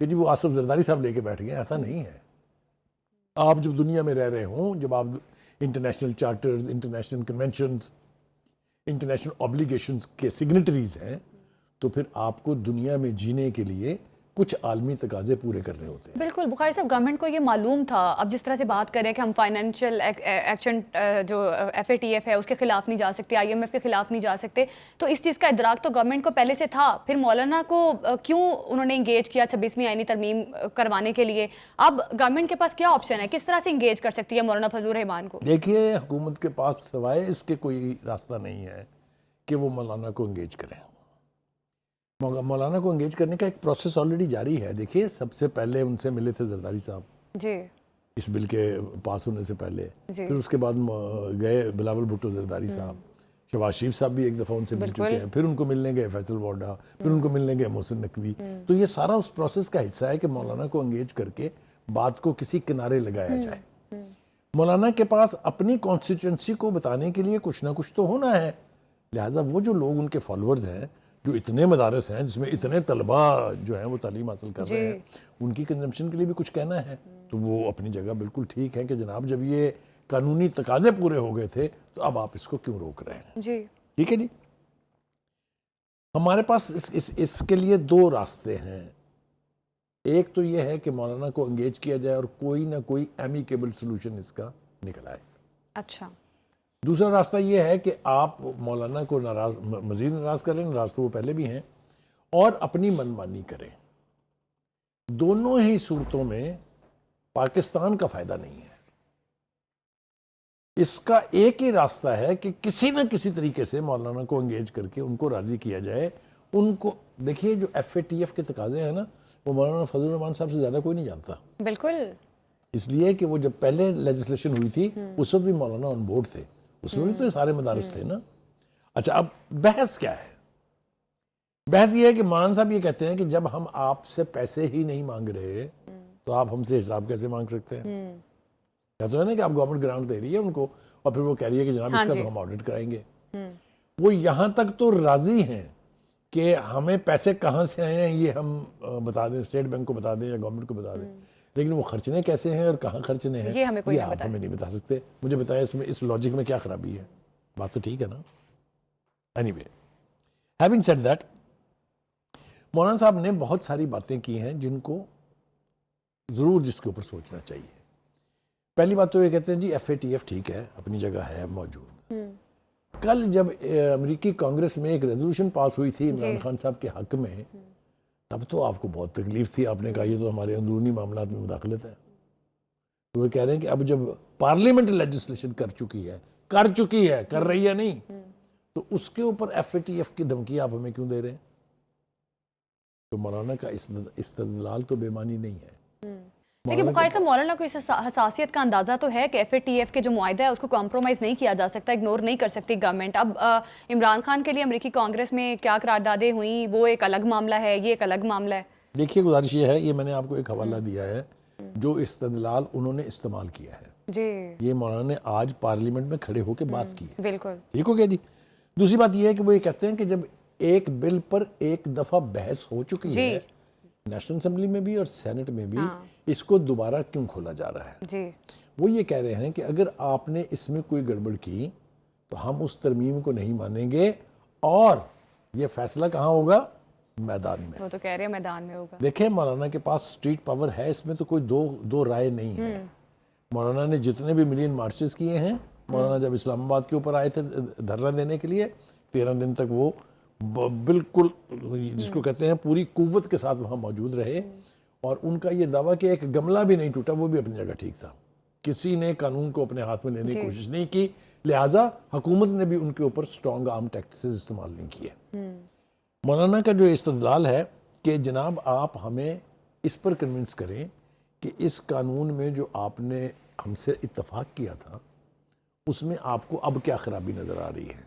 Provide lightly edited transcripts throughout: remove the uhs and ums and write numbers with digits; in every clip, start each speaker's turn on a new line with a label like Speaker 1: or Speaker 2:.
Speaker 1: کہ جی وہ آصف زرداری صاحب لے کے بیٹھ گئے. ایسا نہیں ہے. آپ جب دنیا میں رہ رہے ہوں, جب آپ international charters, international conventions, international obligations کے سگنیٹریز ہیں, تو پھر آپ کو دنیا میں جینے کے لیے کچھ عالمی تقاضے پورے کرنے ہوتے ہیں.
Speaker 2: بالکل بخاری صاحب, گورنمنٹ کو یہ معلوم تھا. اب جس طرح سے بات کریں کہ ہم فائنینشیل ایکشن جو FATF ہے اس کے خلاف نہیں جا سکتے, IMF کے خلاف نہیں جا سکتے, تو اس چیز کا ادراک تو گورنمنٹ کو پہلے سے تھا. پھر مولانا کو کیوں انہوں نے انگیج کیا 26ویں آئینی ترمیم کروانے کے لیے؟ اب گورنمنٹ کے پاس کیا آپشن ہے, کس طرح سے انگیج کر سکتی ہے مولانا فضل الرحمان کو؟
Speaker 1: دیکھیے, حکومت کے پاس سوائے اس کے کوئی راستہ نہیں ہے کہ وہ مولانا کو انگیج کریں. مولانا کو انگیج کرنے کا ایک پروسیس آلریڈی جاری ہے. دیکھیے, سب سے پہلے ان سے ملے تھے زرداری صاحب
Speaker 2: جی
Speaker 1: اس بل کے پاس ہونے سے پہلے.
Speaker 2: جی.
Speaker 1: پھر اس کے بعد گئے بلاول بھٹو زرداری صاحب, شہباز شریف صاحب بھی ایک دفعہ ان سے مل چکے ہیں. پھر ان کو ملنے گئے فیصل وارڈا, پھر ان کو ملنے گئے محسن نقوی. تو یہ سارا اس پروسیس کا حصہ ہے کہ مولانا کو انگیج کر کے بات کو کسی کنارے لگایا جائے. مولانا کے پاس اپنی کانسٹیٹوئنسی کو بتانے کے لیے کچھ نہ کچھ تو ہونا ہے. لہٰذا وہ جو لوگ ان کے فالوورز ہیں, جو اتنے مدارس ہیں جس میں اتنے طلباء جو ہیں وہ تعلیم حاصل کر رہے ہیں, ان کی کنزمپشن کے لیے بھی کچھ کہنا ہے. تو وہ اپنی جگہ بالکل ٹھیک ہے کہ جناب جب یہ قانونی تقاضے پورے ہو گئے تھے تو اب آپ اس کو کیوں روک رہے ہیں.
Speaker 2: جی
Speaker 1: ٹھیک ہے جی. ہمارے پاس اس کے لیے دو راستے ہیں. ایک تو یہ ہے کہ مولانا کو انگیج کیا جائے اور کوئی نہ کوئی ایمیکیبل سلوشن اس کا نکل آئے.
Speaker 2: اچھا.
Speaker 1: دوسرا راستہ یہ ہے کہ آپ مولانا کو مزید ناراض کریں, ناراض تو وہ پہلے بھی ہیں, اور اپنی منمانی کریں. دونوں ہی صورتوں میں پاکستان کا فائدہ نہیں ہے. اس کا ایک ہی راستہ ہے کہ کسی نہ کسی طریقے سے مولانا کو انگیج کر کے ان کو راضی کیا جائے. ان کو دیکھیے, جو FATF کے تقاضے ہیں نا, وہ مولانا فضل الرحمان صاحب سے زیادہ کوئی نہیں جانتا.
Speaker 2: بالکل.
Speaker 1: اس لیے کہ وہ جب پہلے لیجسلیشن ہوئی تھی اس وقت بھی مولانا آن بورڈ تھے, اس میں بھی تو سارے مدارس تھے نا. اچھا, اب بحث کیا ہے؟ بحث یہ ہے کہ مولانا صاحب یہ کہتے ہیں کہ جب ہم آپ سے پیسے ہی نہیں مانگ رہے تو آپ ہم سے حساب کیسے مانگ سکتے ہیں؟ یا تو ہے نا کہ آپ گورنمنٹ گرانٹ دے رہی ہے ان کو اور پھر وہ کہہ رہی ہے کہ جناب اس کا تو ہم آڈٹ کرائیں گے. وہ یہاں تک تو راضی ہیں کہ ہمیں پیسے کہاں سے آئے ہیں یہ ہم بتا دیں, اسٹیٹ بینک کو بتا دیں یا گورنمنٹ کو بتا دیں, لیکن وہ خرچنے کیسے ہیں اور کہاں خرچنے ہیں یہ آپ ہمیں نہیں بتا سکتے. مجھے بتائیں اس میں اس لاجک میں کیا خرابی ہے؟ بات تو ٹھیک ہے نا. Any way, having said that, مولانا صاحب نے بہت ساری باتیں کی ہیں جن کو ضرور جس کے اوپر سوچنا چاہیے. پہلی بات تو یہ کہتے ہیں جی FATF ٹھیک ہے, اپنی جگہ ہے موجود. کل جب امریکی کانگریس میں ایک ریزولوشن پاس ہوئی تھی عمران خان صاحب کے حق میں, تب تو آپ کو بہت تکلیف تھی. آپ نے کہا یہ تو ہمارے اندرونی معاملات میں مداخلت ہے. تو وہ کہہ رہے ہیں کہ اب جب پارلیمنٹ لیجسلیشن کر رہی ہے نہیں, تو اس کے اوپر FATF کی دھمکی آپ ہمیں کیوں دے رہے ہیں؟ تو مولانا کا استدلال تو بے معنی نہیں ہے.
Speaker 2: لیکن بخاری صاحب, مولانا کو اس حساسیت کا اندازہ تو ہے کہ FATF کے جو معاہدہ ہے اس کو کمپرومائز نہیں کیا جا سکتا, اگنور نہیں کر سکتی گورنمنٹ. اب عمران خان کے لیے امریکی کانگریس میں کیا قراردادیں ہوئیں وہ ایک الگ معاملہ ہے, یہ ایک الگ معاملہ ہے.
Speaker 1: دیکھیے, گزارش یہ ہے, یہ میں نے آپ کو ایک حوالہ دیا ہے جو استدلال انہوں نے استعمال کیا ہے.
Speaker 2: جی,
Speaker 1: یہ مولانا نے آج پارلیمنٹ میں کھڑے ہو کے بات کی ہے.
Speaker 2: بالکل
Speaker 1: ٹھیک ہو گیا جی. دوسری بات یہ ہے کہ وہ یہ کہتے ہیں کہ جب ایک بل پر ایک دفعہ بحث ہو چکی ہے نیشنل اسمبلی میں بھی اور سینٹ میں بھی, اس کو دوبارہ کیوں کھولا جا رہا ہے؟
Speaker 2: جی, وہ
Speaker 1: یہ کہہ رہے ہیں کہ اگر آپ نے اس میں کوئی گڑبڑ کی تو ہم اس ترمیم کو نہیں مانیں گے, اور یہ فیصلہ کہاں ہوگا؟ میدان میں.
Speaker 2: وہ تو کہہ رہے ہیں میدان میں ہوگا.
Speaker 1: دیکھیں, مولانا کے پاس اسٹریٹ پاور ہے, اس میں تو کوئی دو رائے نہیں ہے. مولانا نے جتنے بھی ملین مارچز کیے ہیں, مولانا جب اسلام آباد کے اوپر آئے تھے دھرنا دینے کے لیے, 13 دن تک وہ بالکل جس کو کہتے ہیں پوری قوت کے ساتھ وہاں موجود رہے, اور ان کا یہ دعویٰ کہ ایک گملہ بھی نہیں ٹوٹا, وہ بھی اپنی جگہ ٹھیک تھا. کسی نے قانون کو اپنے ہاتھ میں لینے کی کوشش نہیں کی, لہٰذا حکومت نے بھی ان کے اوپر اسٹرانگ آرم ٹیکٹسز استعمال نہیں کیے. مولانا کا جو استدلال ہے کہ جناب آپ ہمیں اس پر کنونس کریں کہ اس قانون میں جو آپ نے ہم سے اتفاق کیا تھا اس میں آپ کو اب کیا خرابی نظر آ رہی ہے.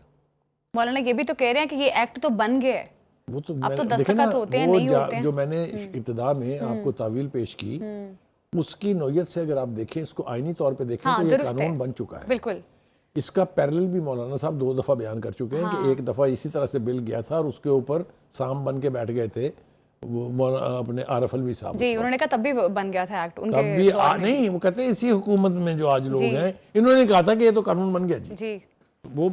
Speaker 2: مولانا یہ بھی تو کہہ رہے ہیں کہ یہ ایکٹ تو بن گیا ہے,
Speaker 1: وہ تو
Speaker 2: اب تو دستخط ہوتے ہیں نہیں ہوتے ہیں.
Speaker 1: جو میں نے ابتدا میں آپ کو تعویل پیش کی, اس کی نوعیت سے اگر آپ دیکھیں, اس کو آئینی طور پہ دیکھیں تو یہ قانون بن چکا ہے.
Speaker 2: بالکل.
Speaker 1: اس کا پیرلل بھی مولانا صاحب 2 دفعہ بیان کر چکے ہیں کہ ایک دفعہ اسی طرح سے بل گیا تھا اور اس کے اوپر سام بن کے بیٹھ گئے تھے وہ اپنے عارف الوی صاحب
Speaker 2: جی انہوں نے کہا تب بھی بن گیا تھا ایکٹ ان
Speaker 1: تب
Speaker 2: کے
Speaker 1: بھی
Speaker 2: دور میں
Speaker 1: نہیں، وہ کہتے ہیں اسی حکومت میں جو آج لوگ ہیں انہوں نے کہا تھا کہ یہ تو قانون بن گیا جی.
Speaker 2: جی.
Speaker 1: وہ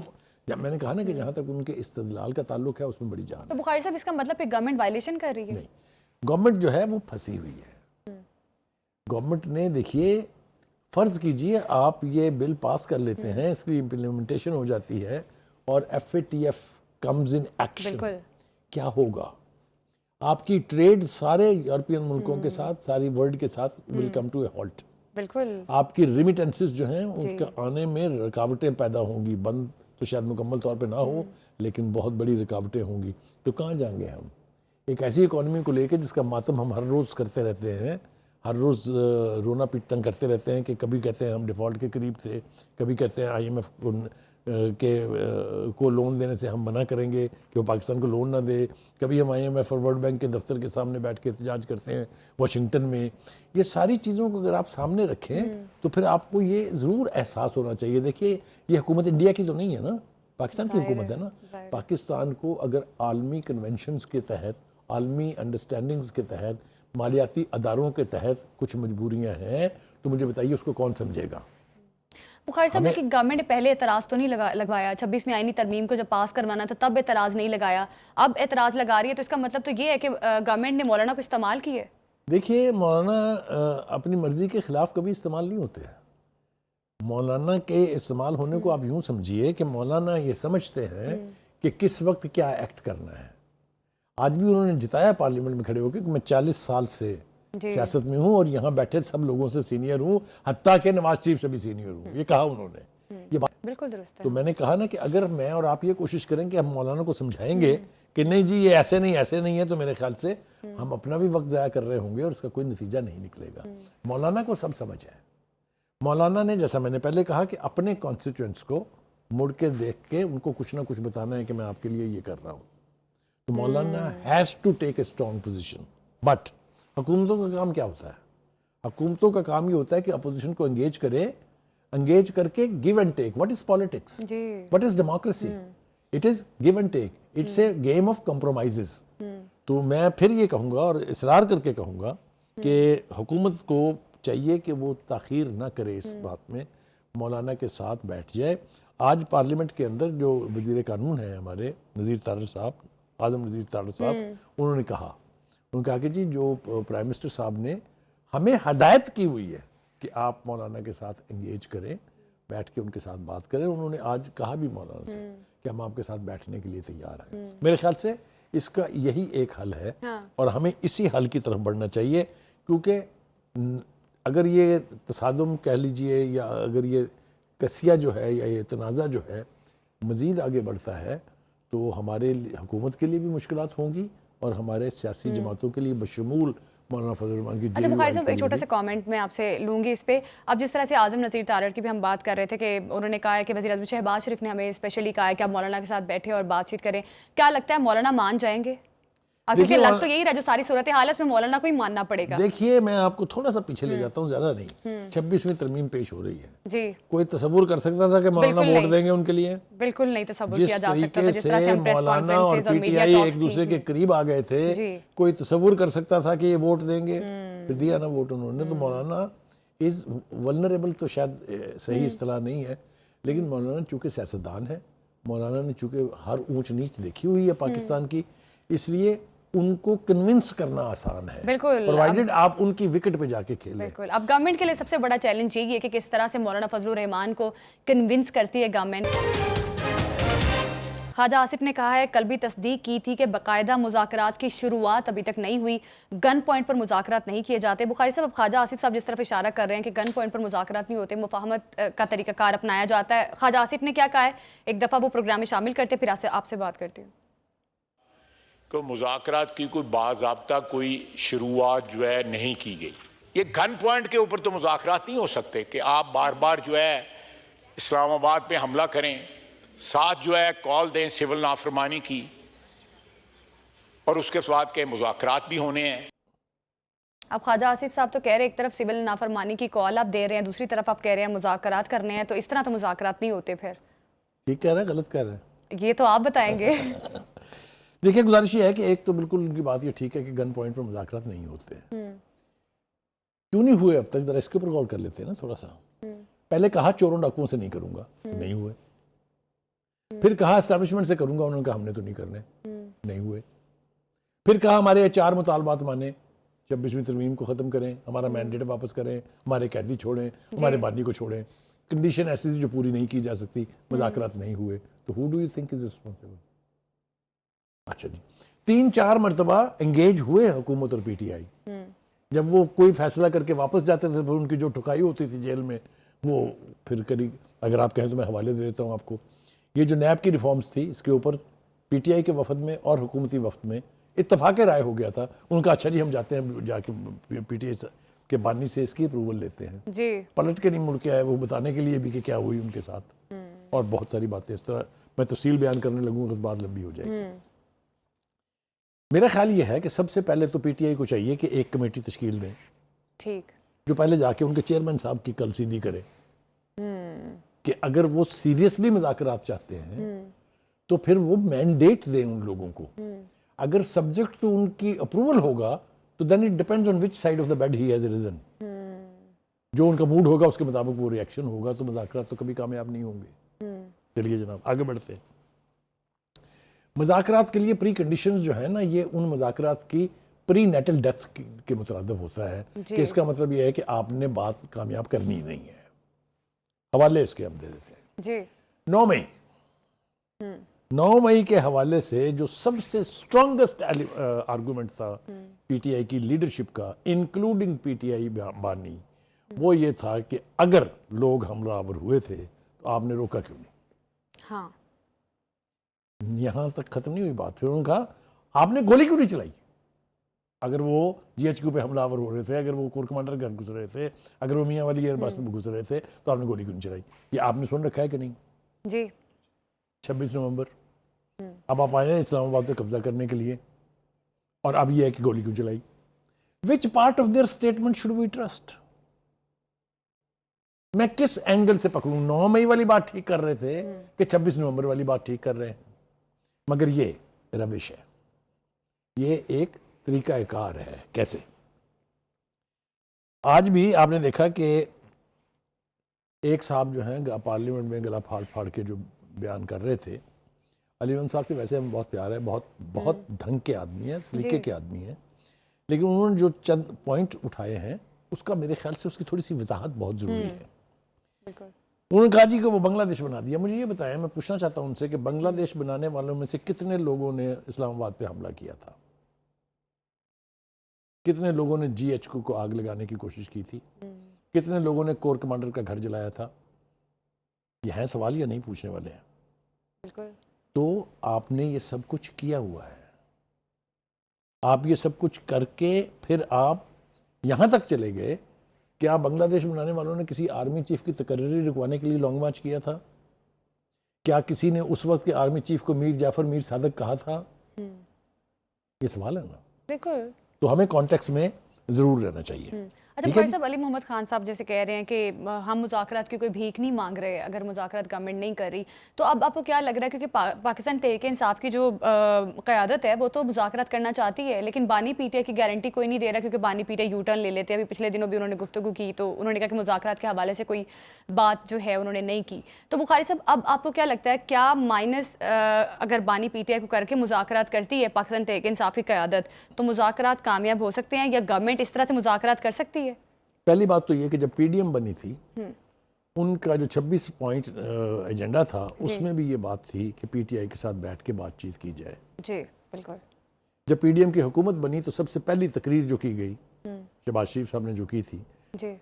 Speaker 1: جب میں نے کہا نا کہ جہاں تک ان کے استدلال کا تعلق ہے اس میں بڑی جان
Speaker 2: تو
Speaker 1: ہے.
Speaker 2: بخاری صاحب اس کا مطلب کہ گورنمنٹ وائلیشن کر رہی ہے؟
Speaker 1: نہیں، گورنمنٹ جو ہے وہ پھنسی ہوئی ہے. گورنمنٹ نے دیکھیے، فرض کیجئے آپ یہ بل پاس کر لیتے ہیں، اس کی امپلیمنٹیشن ہو جاتی ہے اور FATF کمز ان ایکشن،
Speaker 2: بالکل.
Speaker 1: کیا ہوگا؟ آپ کی ٹریڈ سارے یورپین ملکوں کے ساتھ، ساری ورلڈ کے ساتھ ول کم ٹو اے ہالٹ.
Speaker 2: بالکل.
Speaker 1: آپ کی ریمیٹنسز جو ہیں اس کے آنے میں رکاوٹیں پیدا ہوں گی. بند تو شاید مکمل طور پہ نہ ہو لیکن بہت بڑی رکاوٹیں ہوں گی. تو کہاں جائیں گے ہم ایک ایسی اکانومی کو لے کے جس کا ماتم ہم ہر روز کرتے رہتے ہیں، ہر روز رونا پیٹن کرتے رہتے ہیں کہ کبھی کہتے ہیں ہم ڈیفالٹ کے قریب تھے، کبھی کہتے ہیں IMF کو لون دینے سے ہم منع کریں گے کہ وہ پاکستان کو لون نہ دے، کبھی ہم IMF اور ورلڈ بینک کے دفتر کے سامنے بیٹھ کے احتجاج کرتے ہیں واشنگٹن میں. یہ ساری چیزوں کو اگر آپ سامنے رکھیں تو پھر آپ کو یہ ضرور احساس ہونا چاہیے. دیکھیے یہ حکومت انڈیا کی تو نہیں ہے نا، پاکستان کی حکومت ہے نا. پاکستان کو اگر عالمی کنونشنز کے تحت، عالمی انڈرسٹینڈنگز کے تحت، مالیاتی اداروں کے تحت کچھ مجبوریاں ہیں تو مجھے بتائیے اس کو کون سمجھے گا؟
Speaker 2: بخاری صاحب کہ گورنمنٹ نے پہلے اعتراض تو نہیں لگوایا، 26ویں آئینی ترمیم کو جب پاس کروانا تھا تب اعتراض نہیں لگایا، اب اعتراض لگا رہی ہے، تو اس کا مطلب تو یہ ہے کہ گورنمنٹ نے مولانا کو استعمال کی ہے.
Speaker 1: دیکھیے مولانا اپنی مرضی کے خلاف کبھی استعمال نہیں ہوتے ہیں. مولانا کے استعمال ہونے کو آپ یوں سمجھیے کہ مولانا یہ سمجھتے ہیں کہ کس وقت کیا ایکٹ کرنا ہے. آج بھی انہوں نے جتایا پارلیمنٹ میں کھڑے ہو کے کہ میں 40 سال سے سیاست میں ہوں اور یہاں بیٹھے سب لوگوں سے سینئر ہوں، حتیٰ کہ نواز شریف سے بھی سینئر ہوں. یہ کہا انہوں نے. یہ بات
Speaker 2: بالکل درست ہے.
Speaker 1: تو میں نے کہا نا کہ اگر میں اور آپ یہ کوشش کریں کہ ہم مولانا کو سمجھائیں گے کہ نہیں جی یہ ایسے نہیں ہے، تو میرے خیال سے ہم اپنا بھی وقت ضائع کر رہے ہوں گے اور اس کا کوئی نتیجہ نہیں نکلے گا. مولانا کو سب سمجھ ہے. مولانا نے جیسا میں نے پہلے کہا کہ اپنے کانسٹیٹوئنٹس کو مڑ کے دیکھ کے ان کو کچھ نہ کچھ بتانا ہے کہ میں آپ کے لیے یہ کر رہا ہوں. تو Maulana has to take a strong position. But حکومتوں کا کام کیا ہوتا ہے؟ حکومتوں کا کام یہ ہوتا ہے کہ اپوزیشن کو انگیج کر کے give and take. What is politics? What is democracy? It is give and take. It's a game of compromises. تو میں پھر یہ کہوں گا اور اصرار کر کے کہوں گا کہ حکومت کو چاہیے کہ وہ تاخیر نہ کرے اس بات میں، مولانا کے ساتھ بیٹھ جائے. آج پارلیمنٹ کے اندر جو وزیر قانون ہیں ہمارے نذیر تارڑ صاحب، اعظم نذیر تارڑ صاحب، انہوں نے کہا کہ جی جو پرائم منسٹر صاحب نے ہمیں ہدایت کی ہوئی ہے کہ آپ مولانا کے ساتھ انگیج کریں، بیٹھ کے ان کے ساتھ بات کریں. انہوں نے آج کہا بھی مولانا سے کہ ہم آپ کے ساتھ بیٹھنے کے لیے تیار ہیں. میرے خیال سے اس کا یہی ایک حل ہے اور ہمیں اسی حل کی طرف بڑھنا چاہیے. کیونکہ اگر یہ تصادم کہہ لیجئے یا اگر یہ قضیہ جو ہے یا یہ تنازع جو ہے مزید آگے بڑھتا ہے تو ہمارے حکومت کے لیے بھی مشکلات ہوں گی اور ہمارے سیاسی جماعتوں کے لیے بشمول مولانا فضل الرحمان کی
Speaker 2: اچھا بخاری صاحب ایک چھوٹا سا کامنٹ میں آپ سے لوں گی اس پہ. اب جس طرح سے اعظم نذیر تارڑ کی بھی ہم بات کر رہے تھے کہ انہوں نے کہا ہے کہ وزیر اعظم شہباز شریف نے ہمیں اسپیشلی کہا ہے کہ آپ مولانا کے ساتھ بیٹھے اور بات چیت کریں. کیا لگتا ہے مولانا مان جائیں گے؟ کیونکہ لگ تو یہی رہا جو ساری صورتحال ہے اس میں مولانا کو ہی ماننا پڑے گا.
Speaker 1: دیکھیے میں آپ کو تھوڑا سا پیچھے لے جاتا ہوں، زیادہ نہیں. 26ویں ترمیم پیش ہو رہی ہے.
Speaker 2: جی
Speaker 1: کوئی تصور کر سکتا تھا کہ مولانا ووٹ دیں گے ان کے لیے؟
Speaker 2: بالکل نہیں تصور
Speaker 1: جس
Speaker 2: کیا جا سکتا تھا.
Speaker 1: طریقے
Speaker 2: جس طرح سے ہم
Speaker 1: سے
Speaker 2: پریس
Speaker 1: مولانا اور
Speaker 2: کانفرنسز اور
Speaker 1: پی ٹی
Speaker 2: میڈیا
Speaker 1: آئی
Speaker 2: ٹاکس
Speaker 1: ایک دوسرے کے قریب آ گئے تھے، کوئی تصور کر سکتا تھا کہ یہ ووٹ دیں گے؟ پھر دیا نا ووٹ انہوں نے. تو مولانا از ولنریبل تو شاید صحیح اصطلاح نہیں ہے، لیکن مولانا چونکہ سیاستدان ہے، مولانا نے چونکہ ہر اونچ نیچ دیکھی ہوئی ہے پاکستان کی، اس لیے ان کو کنونس کرنا آسان ہے.
Speaker 2: بالکل.
Speaker 1: پرووائڈڈ آپ ان کی وکٹ پہ جا کے کھیلیں.
Speaker 2: بالکل. اب گورنمنٹ کے لیے سب سے بڑا چیلنج یہ ہے کہ کس طرح سے مولانا فضل الرحمان کو کنونس کرتی ہے گورنمنٹ. خواجہ آصف نے کہا ہے کل بھی تصدیق کی تھی کہ باقاعدہ مذاکرات کی شروعات ابھی تک نہیں ہوئی، گن پوائنٹ پر مذاکرات نہیں کیے جاتے. بخاری صاحب اب خواجہ آصف صاحب جس طرف اشارہ کر رہے ہیں کہ گن پوائنٹ پر مذاکرات نہیں ہوتے، مفاہمت کا طریقہ کار اپنایا جاتا ہے. خواجہ آصف نے کیا کہا ہے؟ ایک دفعہ وہ پروگرام میں شامل کرتے پھر آپ سے بات کرتی ہوں.
Speaker 3: کہ مذاکرات کی کوئی باضابطہ کوئی شروعات جو ہے نہیں کی گئی. یہ گن پوائنٹ کے اوپر تو مذاکرات نہیں ہو سکتے کہ آپ بار بار جو ہے اسلام آباد پہ حملہ کریں، ساتھ جو ہے کال دیں سول نافرمانی کی، اور اس کے بعد کے مذاکرات بھی ہونے ہیں.
Speaker 2: اب خواجہ آصف صاحب تو کہہ رہے ہیں ایک طرف سول نافرمانی کی کال آپ دے رہے ہیں، دوسری طرف آپ کہہ رہے ہیں مذاکرات کرنے ہیں، تو اس طرح تو مذاکرات نہیں ہوتے. پھر
Speaker 1: ٹھیک کہہ رہے ہیں غلط کہہ رہے ہیں؟
Speaker 2: یہ تو آپ بتائیں گے.
Speaker 1: دیکھیں گزارش یہ ہے کہ ایک تو بالکل ان کی بات یہ ٹھیک ہے کہ گن پوائنٹ پر مذاکرات نہیں ہوتے ہیں. کیوں نہیں ہوئے اب تک؟ ذرا اس کے اوپر غور کر لیتے ہیں نا تھوڑا سا. پہلے کہا چوروں ڈاکوؤں سے نہیں کروں گا، نہیں ہوئے. پھر کہا اسٹیبلشمنٹ سے کروں گا، انہوں نے کہا ہم نے تو نہیں کرنے، نہیں ہوئے. پھر کہا ہمارے 4 مطالبات مانیں، 26ویں ترمیم کو ختم کریں، ہمارا مینڈیٹ واپس کریں، ہمارے قیدی چھوڑیں، ہمارے بانی کو چھوڑیں. کنڈیشن ایسی تھی جو پوری نہیں کی جا سکتی، مذاکرات نہیں ہوئے. تو who do you think is responsible؟ اچھا جی، 3-4 مرتبہ انگیج ہوئے حکومت اور پی ٹی آئی. جب وہ کوئی فیصلہ کر کے واپس جاتے تھے پھر ان کی جو ٹھکائی ہوتی تھی جیل میں، وہ پھر قریب، اگر آپ کہیں تو میں حوالے دے دیتا ہوں آپ کو. یہ جو نیب کی ریفارمز تھی اس کے اوپر پی ٹی آئی کے وفد میں اور حکومتی وفد میں اتفاق رائے ہو گیا تھا. ان کا اچھا جی ہم جاتے ہیں جا کے پی ٹی آئی کے بانی سے اس کی اپروول لیتے ہیں.
Speaker 2: جی
Speaker 1: پلٹ کے نہیں مڑ کے آئے وہ بتانے کے لیے بھی کہ کیا ہوئی ان کے ساتھ. اور بہت ساری باتیں اس طرح میں تفصیل بیان کرنے لگوں گا تو بات لمبی ہو جائے گی. میرا خیال یہ ہے کہ سب سے پہلے تو پی ٹی آئی کو چاہیے کہ ایک کمیٹی تشکیل دیں
Speaker 2: ٹھیک،
Speaker 1: جو پہلے جا کے ان کے چیئرمین صاحب کی کلسیدی کرے کہ اگر وہ سیریسلی مذاکرات چاہتے ہیں تو پھر وہ مینڈیٹ دیں ان لوگوں کو. اگر سبجیکٹ تو ان کی اپروول ہوگا تو then it depends on which side of the bed he has risen. جو ان کا موڈ ہوگا اس کے مطابق وہ ریئیکشن ہوگا. تو مذاکرات تو کبھی کامیاب نہیں ہوں گے. چلیے جناب آگے بڑھتے ہیں. مذاکرات کے لیے پری کنڈیشنز جو ہے نا، یہ ان مذاکرات کی پری نیٹل ڈیتھ کے مترادف ہوتا ہے کہ اس کا مطلب یہ ہے کہ آپ نے بات کامیاب کرنی نہیں ہے. حوالے اس کے ہم دے دیتے ہیں.
Speaker 2: جی
Speaker 1: 9 مئی 9 مئی کے حوالے سے جو سب سے اسٹرانگسٹ آرگومنٹ تھا پی ٹی آئی کی لیڈرشپ کا انکلوڈنگ پی ٹی آئی بانی، وہ یہ تھا کہ اگر لوگ حملہ آور ہوئے تھے تو آپ نے روکا کیوں نہیں.
Speaker 2: ہاں
Speaker 1: یہاں تک ختم نہیں ہوئی بات. پھر انہوں نے کہا آپ نے گولی کیوں نہیں چلائی؟ اگر وہ جی ایچ کیو پہ حملہ آور ہو رہے تھے، اگر وہ کور کمانڈر گھر گھس رہے تھے، اگر وہ میاں والی ایئر بس میں گھس رہے تھے تو آپ نے گولی کیوں نہیں چلائی؟ یہ آپ نے سن رکھا ہے کہ نہیں؟
Speaker 2: جی
Speaker 1: 26 نومبر اب آپ آئے ہیں اسلام آباد پہ قبضہ کرنے کے لیے اور اب یہ ہے کہ گولی کیوں چلائی. Which part of their statement should we trust? میں کس اینگل سے پکڑوں؟ 9 مئی والی بات ٹھیک کر رہے تھے کہ 26 نومبر والی بات ٹھیک کر رہے ہیں؟ مگر یہ روش ہے، یہ ایک طریقہ کار ہے. کیسے؟ آج بھی آپ نے دیکھا کہ ایک صاحب جو ہیں پارلیمنٹ میں گلا پھاڑ پھاڑ کے جو بیان کر رہے تھے، علی محمد صاحب سے ویسے ہم بہت پیار ہے، بہت ڈھنگ کے آدمی ہیں، سلیقے کے آدمی ہیں، لیکن انہوں نے جو چند پوائنٹ اٹھائے ہیں اس کا میرے خیال سے اس کی تھوڑی سی وضاحت بہت ضروری ہے.
Speaker 2: بالکل.
Speaker 1: انہوں نے کہا جی کہ وہ بنگلہ دیش بنا دیا. مجھے یہ بتائیں، میں پوچھنا چاہتا ہوں ان سے کہ بنگلہ دیش بنانے والوں میں سے کتنے لوگوں نے اسلام آباد پہ حملہ کیا تھا؟ کتنے لوگوں نے جی ایچ کو آگ لگانے کی کوشش کی تھی؟ کتنے لوگوں نے کور کمانڈر کا گھر جلایا تھا؟ یہ ہیں سوال یا نہیں پوچھنے والے ہیں؟
Speaker 2: بالکل.
Speaker 1: تو آپ نے یہ سب کچھ کیا ہوا ہے. آپ یہ سب کچھ کر کے پھر آپ یہاں تک چلے گئے. کیا بنگلہ دیش بنانے والوں نے کسی آرمی چیف کی تقرری رکوانے کے لیے لانگ مارچ کیا تھا؟ کیا کسی نے اس وقت کے آرمی چیف کو میر جعفر میر صادق کہا تھا؟ یہ سوال ہے نا.
Speaker 2: بالکل.
Speaker 1: تو ہمیں کانٹیکس میں ضرور رہنا چاہیے.
Speaker 2: اچھا بخاری صاحب، علی محمد خان صاحب جیسے کہہ رہے ہیں کہ ہم مذاکرات کی کوئی بھیک نہیں مانگ رہے اگر مذاکرات گورنمنٹ نہیں کر رہی، تو اب آپ کو کیا لگ رہا ہے؟ کیونکہ پاکستان تحریک انصاف کی جو قیادت ہے وہ تو مذاکرات کرنا چاہتی ہے، لیکن بانی پی ٹی آئی کی گارنٹی کوئی نہیں دے رہا، کیونکہ بانی P T I you turn لے لیتے ہیں. ابھی پچھلے دنوں بھی انہوں نے گفتگو کی تو انہوں نے کہا کہ مذاکرات کے حوالے سے کوئی بات جو ہے انہوں نے نہیں کی. تو بخاری صاحب اب آپ کو کیا لگتا ہے، کیا مائنس اگر بانی پی ٹی آئی کو کر کے مذاکرات کرتی ہے پاکستان تحریک انصاف کی قیادت، تو مذاکرات کامیاب ہو سکتے ہیں یا گورنمنٹ اس طرح سے مذاکرات کر سکتی ہے؟
Speaker 1: پہلی بات تو یہ کہ جب پی ڈی ایم بنی تھی ان کا جو 26 پوائنٹ ایجنڈا تھا اس میں بھی یہ بات تھی کہ پی ٹی آئی کے ساتھ بیٹھ کے بات چیت کی جائے.
Speaker 2: جی بالکل.
Speaker 1: جب پی ڈی ایم کی حکومت بنی تو سب سے پہلی تقریر جو کی گئی شہباز شریف صاحب نے جو کی تھی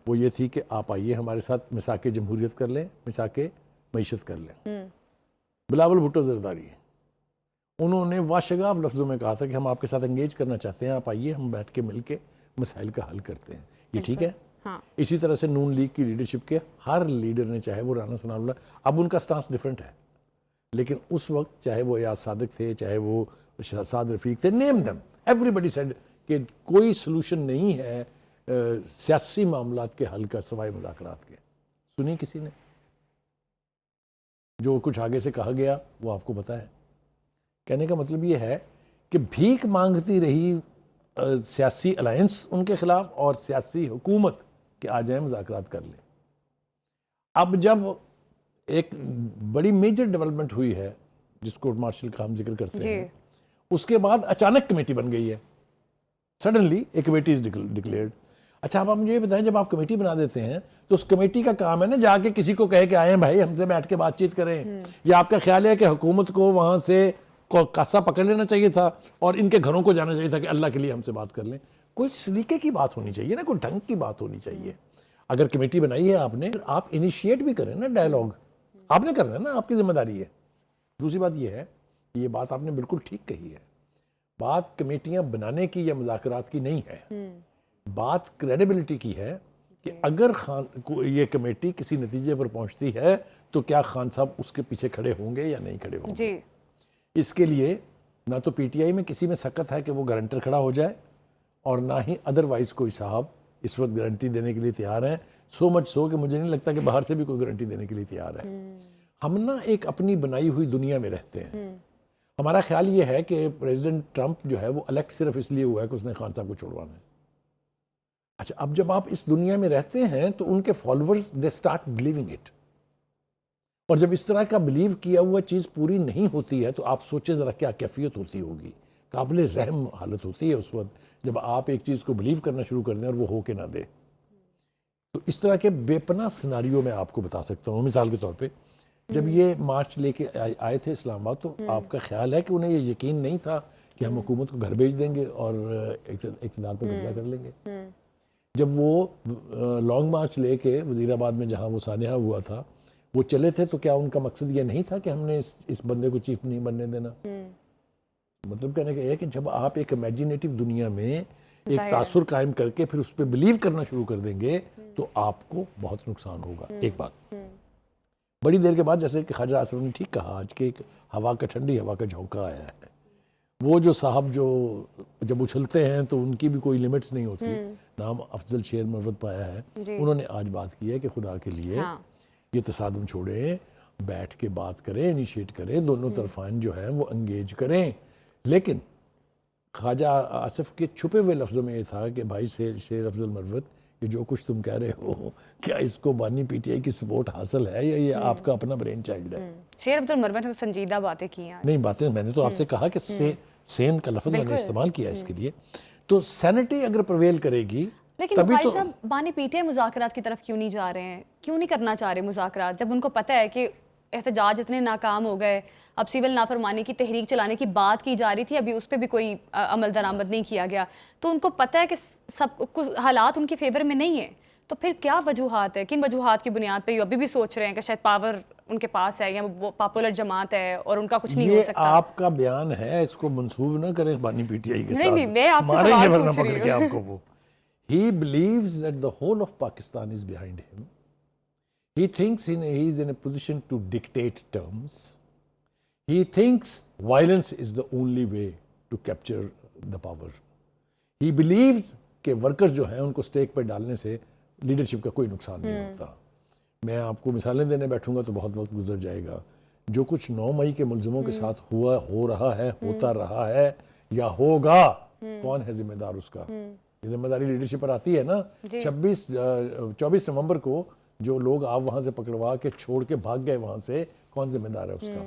Speaker 1: وہ یہ تھی کہ آپ آئیے ہمارے ساتھ مساک جمہوریت کر لیں، مساک معیشت کر لیں. بلاول بھٹو زرداری انہوں نے واشگاف لفظوں میں کہا تھا کہ ہم آپ کے ساتھ انگیج کرنا چاہتے ہیں، آپ آئیے ہم بیٹھ کے مل کے مسائل کا حل کرتے ہیں. یہ ٹھیک ہے. اسی طرح سے نون لیگ کی لیڈرشپ کے ہر لیڈر نے، چاہے وہ رانا ثناء اللہ، اب ان کا سٹانس ڈیفرنٹ ہے، لیکن اس وقت چاہے وہ ایاز صادق تھے، چاہے وہ شہزاد رفیق تھے، نیم دم، ایوری بڈی سیڈ کہ کوئی سلوشن نہیں ہے سیاسی معاملات کے حل کا سوائے مذاکرات کے. سنی کسی نے؟ جو کچھ آگے سے کہا گیا وہ آپ کو پتا ہے. کہنے کا مطلب یہ ہے کہ بھیک مانگتی رہی سیاسی الائنس ان کے خلاف اور سیاسی حکومت کہ آ جائیں مذاکرات کر لیں. اب جب ایک بڑی میجر ڈیولپمنٹ ہوئی ہے جس کورٹ مارشل کا ہم ذکر کرتے ہیں, اس کے بعد اچانک کمیٹی بن گئی ہے, سڈنلی ایک کمیٹی از ڈکلیئرڈ. اچھا اب آپ مجھے یہ بتائیں, جب آپ کمیٹی بنا دیتے ہیں تو اس کمیٹی کا کام ہے نا جا کے کسی کو کہے کہ آئیں بھائی ہم سے بیٹھ کے بات چیت کریں, یا آپ کا خیال ہے کہ حکومت کو وہاں سے کاسا پکڑ لینا چاہیے تھا اور ان کے گھروں کو جانا چاہیے تھا کہ اللہ کے لیے ہم سے بات کر لیں؟ کوئی سلیقے کی بات ہونی چاہیے نا, کوئی ڈھنگ کی بات ہونی چاہیے. اگر کمیٹی بنائی ہے آپ نے, آپ انیشیٹ بھی کریں نا ڈائیلاگ, آپ نے کرنا ہے نا, آپ کی ذمہ داری ہے. دوسری بات یہ ہے, یہ بات آپ نے بالکل ٹھیک کہی ہے, بات کمیٹیاں بنانے کی یا مذاکرات کی نہیں ہے, بات کریڈیبلٹی کی ہے کہ اگر یہ کمیٹی کسی نتیجے پر پہنچتی ہے تو کیا خان صاحب اس کے پیچھے کھڑے ہوں گے یا نہیں کھڑے ہوں گے. اس کے لیے نہ تو پی ٹی آئی میں کسی میں سکت ہے کہ وہ گارنٹر کھڑا ہو جائے, اور نہ ہی ادروائز کوئی صاحب اس وقت گارنٹی دینے کے لیے تیار ہیں. سو مچ سو کہ مجھے نہیں لگتا کہ باہر سے بھی کوئی گارنٹی دینے کے لیے تیار ہے. ہم نا ایک اپنی بنائی ہوئی دنیا میں رہتے ہیں. ہمارا خیال یہ ہے کہ پریزیڈنٹ ٹرمپ جو ہے وہ الیکٹ صرف اس لیے ہوا ہے کہ اس نے خان صاحب کو چھوڑوانا ہے. اچھا اب جب آپ اس دنیا میں رہتے ہیں تو ان کے followers they start believing it, اور جب اس طرح کا بلیو کیا ہوا چیز پوری نہیں ہوتی ہے تو آپ سوچیں ذرا کیا کیفیت ہوتی ہوگی. قابل رحم حالت ہوتی ہے اس وقت جب آپ ایک چیز کو بلیو کرنا شروع کر دیں اور وہ ہو کے نہ دے. تو اس طرح کے بے پناہ سیناریو میں آپ کو بتا سکتا ہوں. مثال کے طور پہ جب یہ مارچ لے کے آئے تھے اسلام آباد, تو آپ کا خیال ہے کہ انہیں یہ یقین نہیں تھا کہ ہم حکومت کو گھر بھیج دیں گے اور اقتدار پہ قبضہ کر لیں گے. جب وہ لانگ مارچ لے کے وزیر آباد میں جہاں وہ سانحہ ہوا تھا وہ چلے تھے, تو کیا ان کا مقصد یہ نہیں تھا کہ ہم نے اس بندے کو چیف نہیں بننے دینا؟ مطلب کہنے کا یہ ہے کہ جب آپ ایک امیجینیٹو دنیا میں ایک تاثر قائم کر کے پھر اس پہ بلیو کرنا شروع کر دیں گے تو آپ کو بہت نقصان ہوگا. ایک بات بڑی دیر کے بعد, جیسے کہ خواجہ آصف نے ٹھیک کہا, آج کے ایک ہوا کا ٹھنڈی ہوا کا جھونکا آیا ہے. وہ جو صاحب جو جب اچھلتے ہیں تو ان کی بھی کوئی لیمٹس نہیں ہوتی, نام افضل شیر مروت پایا ہے, انہوں نے آج بات کی ہے کہ خدا کے لیے یہ تصادم چھوڑیں, بیٹھ کے بات کریں, انیشیٹ کریں, دونوں طرفین جو ہیں وہ انگیج کریں. لیکن خواجہ آصف کے چھپے ہوئے لفظوں میں یہ تھا کہ بھائی شیر افضل مروت, کہ جو کچھ تم کہہ رہے ہو کیا اس کو بانی پی ٹی آئی کی سپورٹ حاصل ہے یا یہ آپ کا اپنا برین چائلڈ ہے؟
Speaker 2: شیر افضل مروت نے سنجیدہ باتیں کی ہیں.
Speaker 1: نہیں باتیں, میں نے تو آپ سے کہا کہ سین کا لفظ میں نے استعمال کیا اس کے لیے. تو سینٹی اگر پرویل کرے گی,
Speaker 2: لیکن بخاری صاحب بانی پی ٹی آئی مذاکرات کی طرف کیوں نہیں جا رہے ہیں, کیوں نہیں کرنا چاہ رہے مذاکرات, جب ان کو پتہ ہے کہ احتجاج اتنے ناکام ہو گئے, اب سول نافرمانی کی تحریک چلانے کی بات کی جا رہی تھی, ابھی اس پہ بھی کوئی عمل درآمد نہیں کیا گیا, تو ان کو پتہ ہے کہ سب حالات ان کی فیور میں نہیں ہیں, تو پھر کیا وجوہات ہے, کن وجوہات کی بنیاد پہ ابھی بھی سوچ رہے ہیں کہ شاید پاور ان کے پاس ہے یا وہ پاپولر جماعت ہے اور ان کا کچھ نہیں ہو سکتا؟
Speaker 1: یہ آپ کا بیان ہے, اس کو منسوب نہ کریں بانی پی ٹی آئی کے ساتھ.
Speaker 2: نہیں, میں آپ سے سوال پوچھ رہی ہوں.
Speaker 1: آپ کو وہ he believes that the whole of Pakistan is behind him. He thinks he is in a position to dictate terms. He thinks violence is the only way to capture the power. He believes کہ workers جو ہیں ان کو سٹیک پہ ڈالنے سے leadership کا کوئی نقصان نہیں ہوتا. میں آپ کو مثالیں دینے بیٹھوں گا تو بہت وقت گزر جائے گا. جو کچھ 9 مئی کے ملزموں کے ساتھ ہو رہا ہے, ہوتا رہا ہے یا ہوگا, کون ہے ذمہ دار اس کا؟ یہ ذمہ داری لیڈرشپ پر آتی ہے نا. 24 نومبر کو جو لوگ آپ وہاں سے پکڑوا کے چھوڑ کے بھاگ گئے وہاں سے, کون ذمہ دار ہے اس کا؟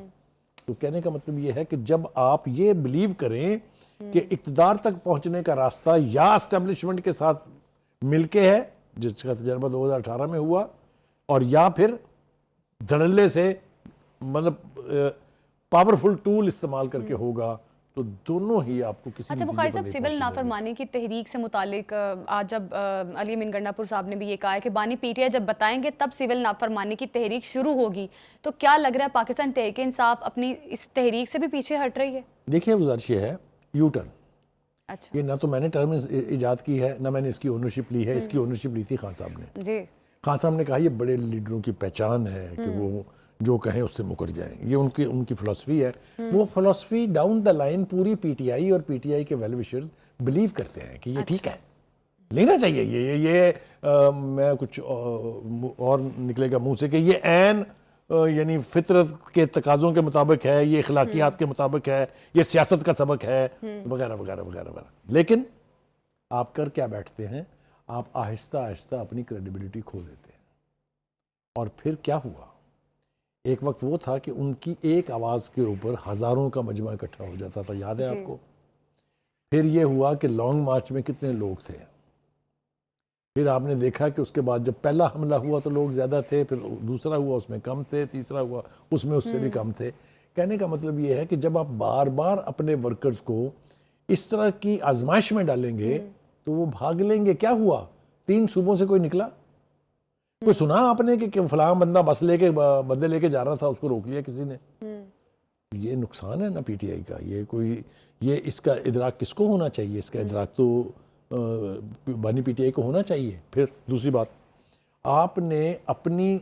Speaker 1: تو کہنے کا مطلب یہ ہے کہ جب آپ یہ بلیو کریں کہ اقتدار تک پہنچنے کا راستہ یا اسٹیبلشمنٹ کے ساتھ مل کے ہے, جس کا تجربہ 2018 میں ہوا, اور یا پھر دھڑلے سے مطلب پاورفل ٹول استعمال کر کے ہوگا, تو دونوں ہی آپ کو کسی.
Speaker 2: اچھا بخاری صاحب, سول نافرمانی کی تحریک سے متعلق آج جب علی امین گنڈا پور صاحب نے بھی یہ کہا ہے کہ بانی پی ٹی آئی جب بتائیں گے تب سول نافرمانی کی تحریک شروع ہوگی, تو کیا لگ رہا ہے پاکستان تحریک انصاف اپنی اس تحریک سے بھی پیچھے ہٹ رہی ہے؟
Speaker 1: دیکھیے گزارش یہ ہے, یو ٹرن.
Speaker 2: اچھا,
Speaker 1: یہ نہ تو میں نے ٹرم ایجاد کی ہے, نہ میں نے اس کی اونرشپ لی ہے. اس کی اونرشپ لی تھی خان صاحب نے.
Speaker 2: جی,
Speaker 1: خان صاحب نے کہا یہ بڑے لیڈروں کی پہچان ہے کہ وہ جو کہیں اس سے مکر جائیں, یہ ان کی فلسفی ہے. وہ فلسفی ڈاؤن دا لائن پوری پی ٹی آئی اور پی ٹی آئی کے ویل وشرز بلیو کرتے ہیں کہ یہ ٹھیک ہے, لینا چاہیے. یہ میں کچھ اور نکلے گا منہ سے کہ یہ عین یعنی فطرت کے تقاضوں کے مطابق ہے، یہ اخلاقیات کے مطابق ہے، یہ سیاست کا سبق ہے، وغیرہ وغیرہ وغیرہ وغیرہ. لیکن آپ کر کیا بیٹھتے ہیں؟ آپ آہستہ آہستہ اپنی کریڈیبلٹی کھو دیتے ہیں. اور پھر کیا ہوا؟ ایک وقت وہ تھا کہ ان کی ایک آواز کے اوپر ہزاروں کا مجمع اکٹھا ہو جاتا تھا، یاد ہے آپ کو؟ پھر یہ ہوا کہ لانگ مارچ میں کتنے لوگ تھے. پھر آپ نے دیکھا کہ اس کے بعد جب پہلا حملہ ہوا تو لوگ زیادہ تھے، پھر دوسرا ہوا اس میں کم تھے، تیسرا ہوا اس میں اس سے بھی کم تھے. کہنے کا مطلب یہ ہے کہ جب آپ بار بار اپنے ورکرز کو اس طرح کی آزمائش میں ڈالیں گے تو وہ بھاگ لیں گے. کیا ہوا؟ 3 صوبوں سے کوئی نکلا؟ کوئی سنا آپ نے کہ فلاں بندہ بس لے کے بندے لے کے جا رہا تھا، اس کو روک لیا کسی نے؟ یہ نقصان ہے نا پی ٹی آئی کا. یہ اس کا ادراک کس کو ہونا چاہیے؟ اس کا ادراک تو بانی پی ٹی آئی کو ہونا چاہیے. پھر دوسری بات، آپ نے اپنی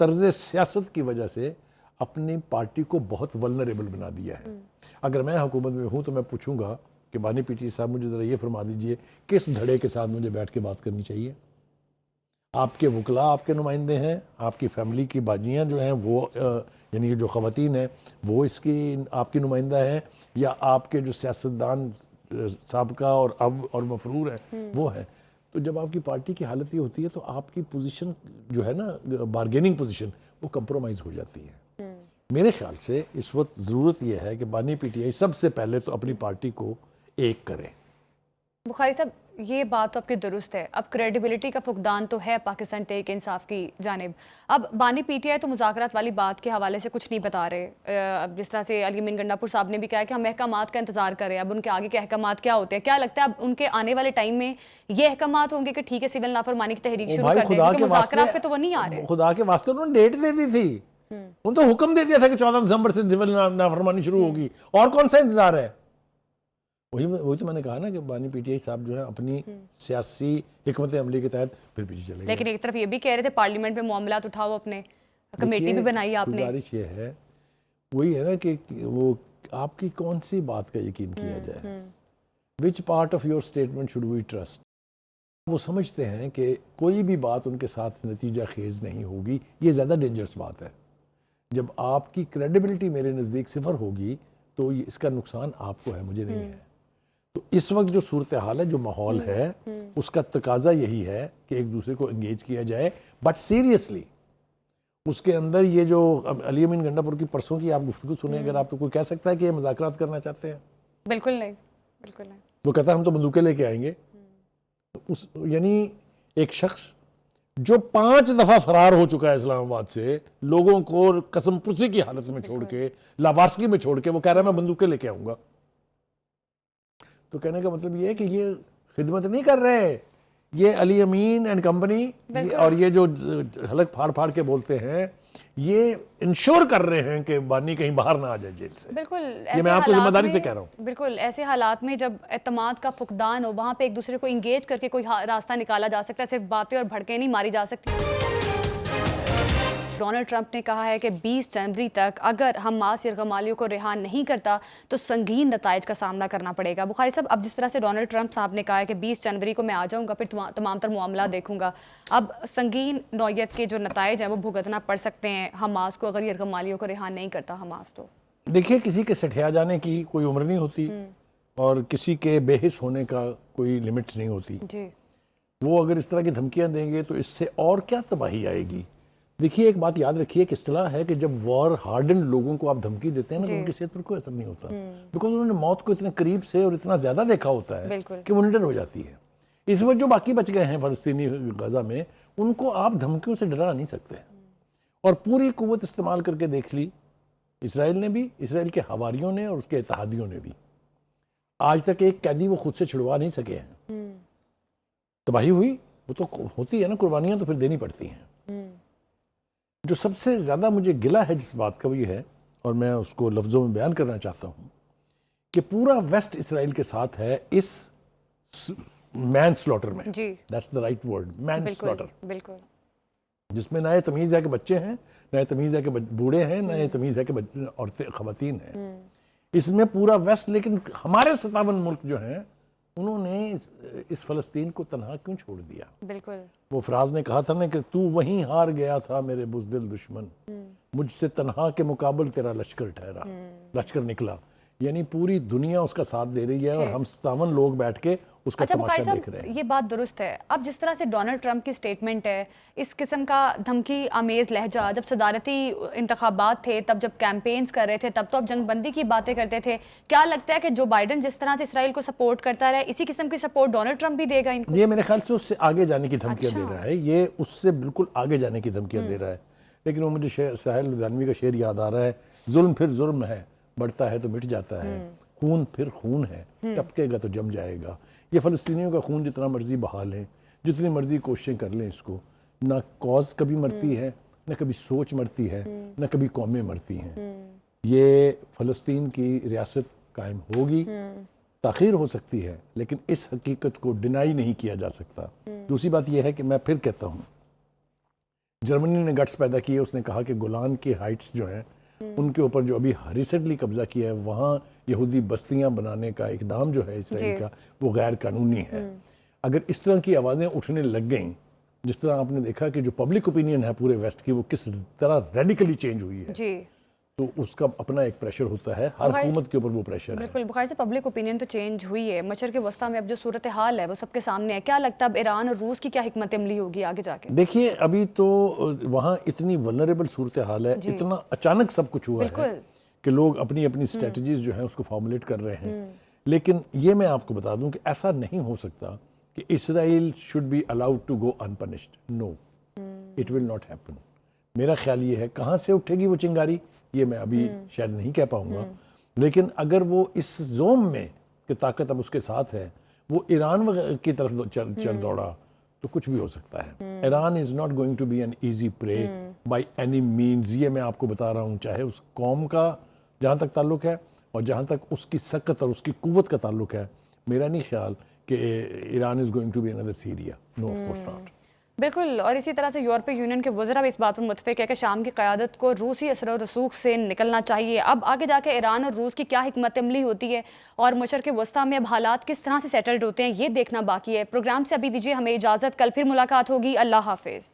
Speaker 1: طرز سیاست کی وجہ سے اپنی پارٹی کو بہت ولنریبل بنا دیا ہے. اگر میں حکومت میں ہوں تو میں پوچھوں گا کہ بانی پی ٹی صاحب مجھے ذرا یہ فرما دیجئے کس دھڑے کے ساتھ مجھے بیٹھ کے بات کرنی چاہیے. آپ کے وکلاء آپ کے نمائندے ہیں، آپ کی فیملی کی باجیاں جو ہیں وہ یعنی جو خواتین ہیں وہ اس کی آپ کی نمائندہ ہیں، یا آپ کے جو سیاستدان سابقہ اور اب اور مفرور ہیں وہ ہیں. تو جب آپ کی پارٹی کی حالت یہ ہوتی ہے تو آپ کی پوزیشن جو ہے نا، بارگیننگ پوزیشن، وہ کمپرومائز ہو جاتی ہے. میرے خیال سے اس وقت ضرورت یہ ہے کہ بانی پی ٹی آئی سب سے پہلے تو اپنی پارٹی کو ایک کرے.
Speaker 2: بخاری صاحب یہ بات تو آپ کی درست ہے، اب کریڈیبلٹی کا فقدان تو ہے پاکستان تحریک انصاف کی جانب. اب بانی پی ٹی آئی تو مذاکرات والی بات کے حوالے سے کچھ نہیں بتا رہے. اب جس طرح سے علی امین گنڈا پور صاحب نے بھی کہا کہ ہم احکامات کا انتظار کریں. اب ان کے آگے کے احکامات کیا ہوتے ہیں؟ کیا لگتا ہے اب ان کے آنے والے ٹائم میں یہ احکامات ہوں گے کہ ٹھیک ہے سول نافرمانی کی تحریک شروع کر دیں، کیونکہ مذاکرات پہ تو وہ نہیں آ رہے.
Speaker 1: خدا کے واسطے انہوں نے ڈیٹ دے دی تھی، انہوں تو حکم دے دیا تھا کہ 14 دسمبر سے سول نافرمانی شروع ہوگی. اور کون سا انتظار ہے؟ وہی تو میں نے کہا نا کہ بانی پی ٹی آئی صاحب جو ہے اپنی سیاسی حکمت عملی کے تحت پھر پیچھے چلے گئے.
Speaker 2: لیکن ایک طرف یہ بھی کہہ رہے تھے پارلیمنٹ میں معاملات اٹھاؤ، اپنے کمیٹی بھی بنائی آپ نے.
Speaker 1: گزارش یہ ہے، وہی ہے نا کہ وہ آپ کی کون سی بات کا یقین کیا جائے. Which part of your statement should we trust. وہ سمجھتے ہیں کہ کوئی بھی بات ان کے ساتھ نتیجہ خیز نہیں ہوگی. یہ زیادہ ڈینجرس بات ہے. جب آپ کی کریڈیبلٹی میرے نزدیک صفر ہوگی تو اس کا نقصان آپ کو ہے، مجھے نہیں ہے. تو اس وقت جو صورتحال ہے، جو ماحول ہے، اس کا تقاضا یہی ہے کہ ایک دوسرے کو انگیج کیا جائے، بٹ سیریسلی. اس کے اندر یہ جو علی امین گنڈا پور کی پرسوں کی آپ گفتگو سنیں اگر آپ، تو کوئی کہہ سکتا ہے کہ یہ مذاکرات کرنا چاہتے ہیں؟
Speaker 2: بالکل نہیں، بالکل نہیں.
Speaker 1: وہ کہتا ہے ہم تو بندوقیں لے کے آئیں گے. یعنی ایک شخص جو 5 دفعہ فرار ہو چکا ہے اسلام آباد سے، لوگوں کو قسم پرسی کی حالت میں چھوڑ کے، لاوارثگی میں چھوڑ کے، وہ کہہ رہا ہے میں بندوقیں لے کے آؤں گا. تو کہنے کا مطلب یہ ہے کہ یہ خدمت نہیں کر رہے. یہ علی امین اینڈ کمپنی اور یہ جو حلق پھاڑ پھاڑ کے بولتے ہیں، یہ انشور کر رہے ہیں کہ بانی کہیں باہر نہ آ جائے جیل سے.
Speaker 2: بالکل.
Speaker 1: یہ میں آپ کو ذمہ داری سے کہہ رہا ہوں.
Speaker 2: بالکل ایسے حالات میں جب اعتماد کا فقدان ہو، وہاں پہ ایک دوسرے کو انگیج کر کے کوئی راستہ نکالا جا سکتا ہے، صرف باتیں اور بھڑکیں نہیں ماری جا سکتی. ڈونلڈ ٹرمپ نے کہا ہے کہ 20 جنوری تک اگر حماس یرغمالیوں کو رہا نہیں کرتا تو سنگین نتائج کا سامنا کرنا پڑے گا. بخاری صاحب اب جس طرح سے ڈونلڈ ٹرمپ صاحب نے کہا ہے کہ 20 جنوری کو میں آ جاؤں گا، پھر تمام تر معاملات دیکھوں گا، اب سنگین نوعیت کے جو نتائج ہیں وہ بھگتنا پڑ سکتے ہیں حماس کو اگر یرغمالیوں کو رہا نہیں کرتا حماس. تو
Speaker 1: دیکھیے کسی کے سٹھیا جانے کی کوئی عمر نہیں ہوتی اور کسی کے بے حس ہونے کا کوئی لمٹس نہیں ہوتی.
Speaker 2: جی
Speaker 1: وہ اگر اس طرح کی دھمکیاں دیں گے تو اس سے اور کیا تباہی آئے گی. دیکھیے ایک بات یاد رکھیے کہ اصطلاح ہے کہ جب وار ہارڈنڈ لوگوں کو آپ دھمکی دیتے ہیں نا تو ان کی صحت پر کوئی اثر نہیں ہوتا، بیکاز انہوں نے موت کو اتنے قریب سے اور اتنا زیادہ دیکھا ہوتا ہے کہ وہ نڈر ہو جاتی ہے. اس وقت جو باقی بچ گئے ہیں فلسطینی غزہ میں، ان کو آپ دھمکیوں سے ڈرا نہیں سکتے. اور پوری قوت استعمال کر کے دیکھ لی اسرائیل نے بھی، اسرائیل کے حواریوں نے اور اس کے اتحادیوں نے بھی. آج تک ایک قیدی وہ خود سے چھڑوا نہیں سکے ہیں. تباہی ہوئی، وہ تو ہوتی ہے نا، قربانیاں تو پھر دینی پڑتی ہیں. جو سب سے زیادہ مجھے گلہ ہے جس بات کا وہ یہ ہے، اور میں اس کو لفظوں میں بیان کرنا چاہتا ہوں، کہ پورا ویسٹ اسرائیل کے ساتھ ہے اس مین سلوٹر میں. That's the right word, manslaughter.
Speaker 2: بالکل.
Speaker 1: جس میں نہ یہ تمیز ہے کہ بچے ہیں، نہ یہ تمیز ہے کہ بوڑھے ہیں، نہ یہ تمیز ہے کہ عورتیں خواتین ہیں. اس میں پورا ویسٹ. لیکن ہمارے 57 ملک جو ہیں انہوں نے اس فلسطین کو تنہا کیوں چھوڑ دیا؟
Speaker 2: بالکل.
Speaker 1: وہ فراز نے کہا تھا نا کہ تو وہیں ہار گیا تھا میرے بزدل دشمن، مجھ سے تنہا کے مقابل تیرا لشکر ٹھہرا، لشکر نکلا، یعنی پوری دنیا اس کا ساتھ دے رہی ہے اور ہم 57 لوگ بیٹھ کے اس کا
Speaker 2: اچھا بخاری
Speaker 1: تماشا دیکھ رہے
Speaker 2: صاحب،
Speaker 1: ہیں۔
Speaker 2: یہ بات درست ہے. اب جس طرح سے ڈونلڈ ٹرمپ کی سٹیٹمنٹ ہے، اس قسم کا دھمکی آمیز لہجہ، جب صدارتی انتخابات تھے تب جب کیمپینز کر رہے تھے تب تو اب جنگ بندی کی باتیں کرتے تھے، کیا لگتا ہے کہ جو بائیڈن جس طرح سے اسرائیل کو سپورٹ کرتا رہا ہے اسی قسم کی سپورٹ ڈونلڈ ٹرمپ بھی دے گا ان کو؟
Speaker 1: یہ میرے خیال سے اس سے آگے جانے کی دھمکیاں دے رہا ہے، یہ اس سے بالکل آگے جانے کی دھمکیاں دے رہا ہے. لیکن وہ مجھے ساحل لدھیانوی کا شعر یاد آ رہا ہے، ظلم پھر ظلم ہے، بڑھتا ہے تو مٹ جاتا ہے، خون پھر خون ہے، ٹپکے گا تو جم جائے گا. یہ فلسطینیوں کا خون جتنا مرضی بہا لیں، جتنی مرضی کوششیں کر لیں، اس کو نہ کاز کبھی مرتی ہے، نہ کبھی سوچ مرتی ہے، نہ کبھی قومیں مرتی ہیں. یہ فلسطین کی ریاست قائم ہوگی، تاخیر ہو سکتی ہے لیکن اس حقیقت کو ڈینائی نہیں کیا جا سکتا. دوسری بات یہ ہے کہ میں پھر کہتا ہوں، جرمنی نے گٹس پیدا کیے، اس نے کہا کہ گولان کی ہائٹس جو ہیں ان کے اوپر جو ابھی ریسنٹلی قبضہ کیا ہے، وہاں یہودی بستیاں بنانے کا اقدام جو ہے اسرائیل کا وہ غیر قانونی ہے. اگر اس طرح کی آوازیں اٹھنے لگ گئیں، جس طرح آپ نے دیکھا کہ جو پبلک اوپینین ہے پورے ویسٹ کی وہ کس طرح ریڈیکلی چینج ہوئی ہے،
Speaker 2: جی
Speaker 1: تو اس کا اپنا ایک پریشر ہوتا ہے، ہر حکومت کے اوپر وہ پریشر ہے.
Speaker 2: بالکل بخاری سے پبلک اوپینین تو چینج ہوئی ہے، مشرق وسطیٰ میں اب جو صورتحال ہے وہ سب کے سامنے ہے. کیا لگتا ہے اب ایران اور روس کی کیا حکمت عملی ہوگی آگے جا کے؟
Speaker 1: دیکھیے ابھی تو وہاں اتنی ولنریبل صورتحال ہے، اتنا اچانک سب کچھ ہوا ہے کہ لوگ اپنی اپنی اسٹریٹجیز جو ہیں اس کو فارمولیٹ کر رہے ہیں. لیکن یہ میں آپ کو بتا دوں کہ ایسا نہیں ہو سکتا کہ اسرائیل should be allowed to go unpunished. No, it will not happen. میرا خیال یہ ہے کہاں سے اٹھے گی وہ چنگاری یہ میں ابھی شاید نہیں کہہ پاؤں گا، لیکن اگر وہ اس زوم میں کہ طاقت اب اس کے ساتھ ہے وہ ایران کی طرف چل دوڑا تو کچھ بھی ہو سکتا ہے. Iran is not going to be an easy prey by any means. یہ میں آپ کو بتا رہا ہوں، چاہے اس قوم کا جہاں تک تعلق ہے اور جہاں تک اس کی سکت اور اس کی قوت کا تعلق ہے، میرا نہیں خیال کہ Iran is going to be another Syria. No, of course not.
Speaker 2: بالکل. اور اسی طرح سے یورپی یونین کے وزراء بھی اس بات پر متفق ہے کہ شام کی قیادت کو روسی اثر و رسوخ سے نکلنا چاہیے. اب آگے جا کے ایران اور روس کی کیا حکمت عملی ہوتی ہے اور مشرق وسطیٰ میں اب حالات کس طرح سے سیٹلڈ ہوتے ہیں یہ دیکھنا باقی ہے. پروگرام سے ابھی دیجیے ہمیں اجازت، کل پھر ملاقات ہوگی. اللہ حافظ.